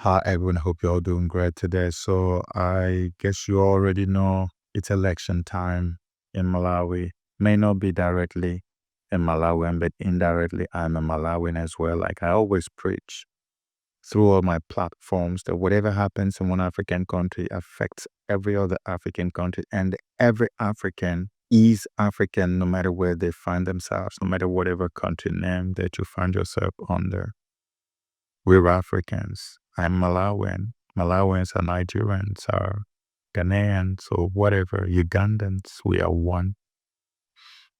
Hi, everyone. Hope you're all doing great today. So, I guess you already know it's election time in Malawi. May not be directly a Malawian, but indirectly, I'm a Malawian as well. Like I always preach through all my platforms that whatever happens in one African country affects every other African country, and every African is African no matter where they find themselves, no matter whatever country name that you find yourself under. We're Africans. I'm Malawian. Malawians are Nigerians, are Ghanaians, or whatever, Ugandans. We are one.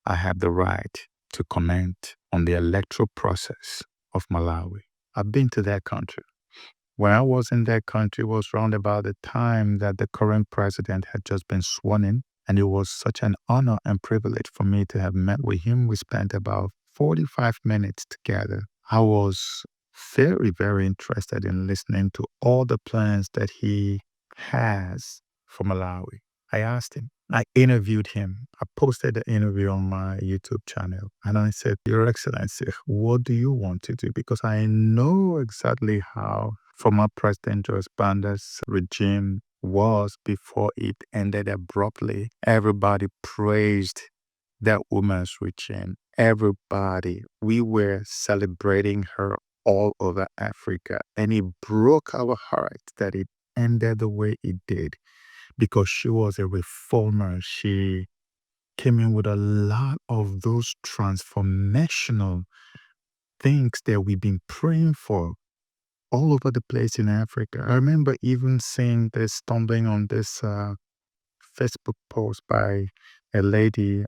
I have the right to comment on the electoral process of Malawi. I've been to that country. When I was in that country, it was around about the time that the current president had just been sworn in. And it was such an honor and privilege for me to have met with him. We spent about 45 minutes together. I was very, very interested in listening to all the plans that he has for Malawi. I asked him, I interviewed him. I posted the interview on my YouTube channel. And I said, Your Excellency, what do you want to do? Because I know exactly how former President Joyce Banda's regime was before it ended abruptly. Everybody praised that woman's regime. Everybody. We were celebrating her all over Africa. And it broke our hearts that it ended the way it did because she was a reformer. She came in with a lot of those transformational things that we've been praying for all over the place in Africa. I remember even seeing this, stumbling on this Facebook post by a lady,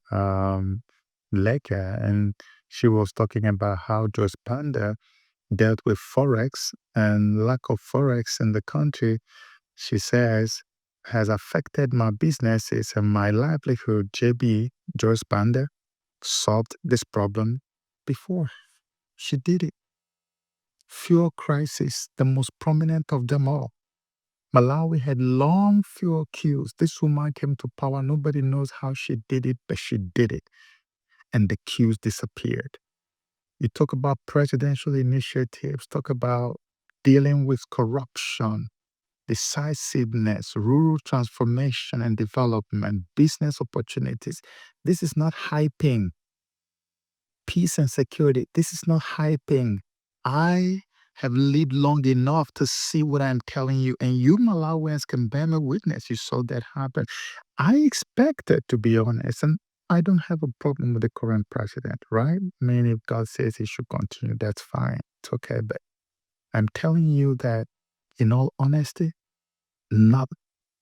Leka, and she was talking about how Joyce Banda dealt with Forex and lack of Forex in the country. She says, has affected my businesses and my livelihood. JB, Joyce Banda, solved this problem before. She did it. Fuel crisis, the most prominent of them all. Malawi had long fuel queues. This woman came to power. Nobody knows how she did it, but she did it. And the queues disappeared. You talk about presidential initiatives, talk about dealing with corruption, decisiveness, rural transformation and development, business opportunities. This is not hyping. Peace and security. This is not hyping. I have lived long enough to see what I'm telling you, and you Malawians can bear me witness. You saw that happen. I expected, to be honest, and I don't have a problem with the current president, right? I mean, if God says he should continue, that's fine. It's okay. But I'm telling you that, in all honesty, not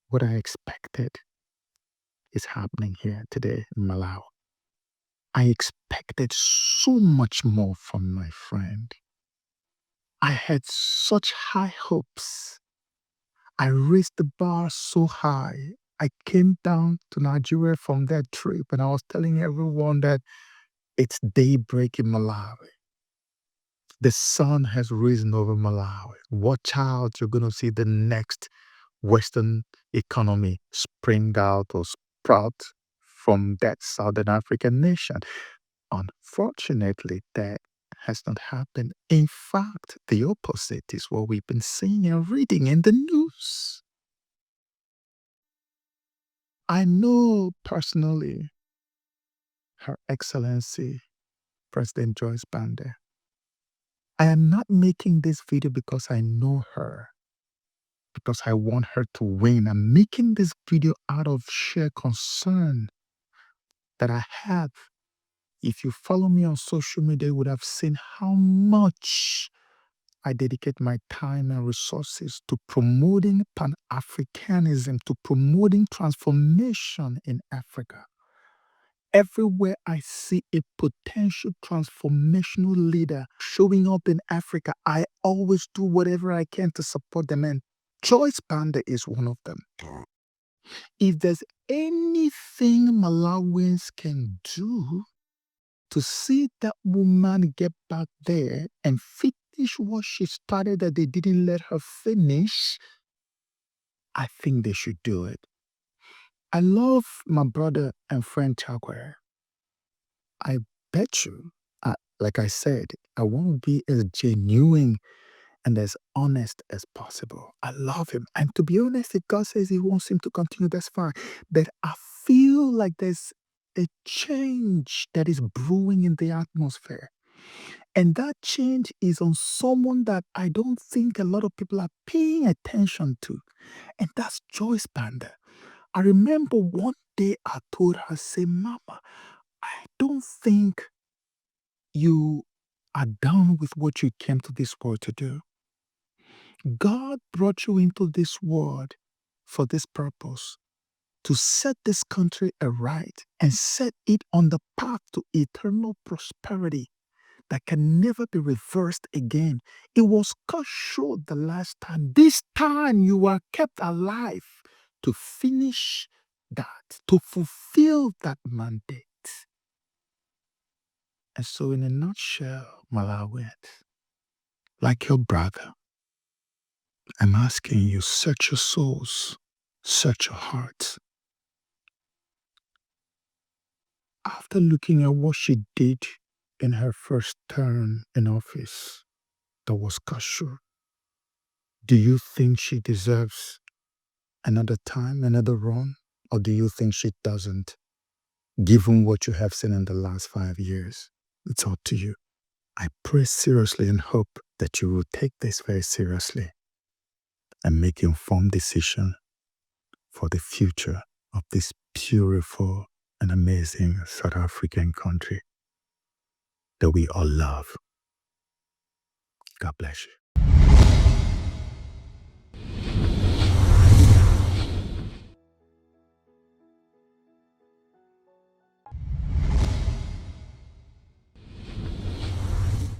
what I expected is happening here today in Malawi. I expected so much more from my friend. I had such high hopes. I raised the bar so high. I came down to Nigeria from that trip and I was telling everyone that it's daybreak in Malawi. The sun has risen over Malawi. Watch out, you're going to see the next Western economy spring out or sprout from that Southern African nation. Unfortunately, that has not happened. In fact, the opposite is what we've been seeing and reading in the news. I know personally Her Excellency President Joyce Banda. I am not making this video because I know her, because I want her to win. I'm making this video out of sheer concern that I have. If you follow me on social media, you would have seen how much I dedicate my time and resources to promoting Pan-Africanism, to promoting transformation in Africa. Everywhere I see a potential transformational leader showing up in Africa, I always do whatever I can to support them. And Joyce Banda is one of them. If there's anything Malawians can do to see that woman get back there and finish what she started that they didn't let her finish, I think they should do it. I love my brother and friend Chagware. I bet you, like I said, I want to be as genuine and as honest as possible. I love him. And to be honest, if God says he wants him to continue, that's fine. But I feel like there's a change that is brewing in the atmosphere. And that change is on someone that I don't think a lot of people are paying attention to. And that's Joyce Banda. I remember one day I told her, say, Mama, I don't think you are done with what you came to this world to do. God brought you into this world for this purpose to set this country aright and set it on the path to eternal prosperity that can never be reversed again. It was cut short the last time. This time you were kept alive to finish that, to fulfill that mandate. And so, in a nutshell, Malawians, like your brother, I'm asking you, search your souls, search your hearts. After looking at what she did in her first term in office, that was cut short, do you think she deserves another time, another run? Or do you think she doesn't, given what you have seen in the last 5 years? It's up to you. I pray seriously and hope that you will take this very seriously and make informed decision for the future of this beautiful and amazing South African country that we all love. God bless you.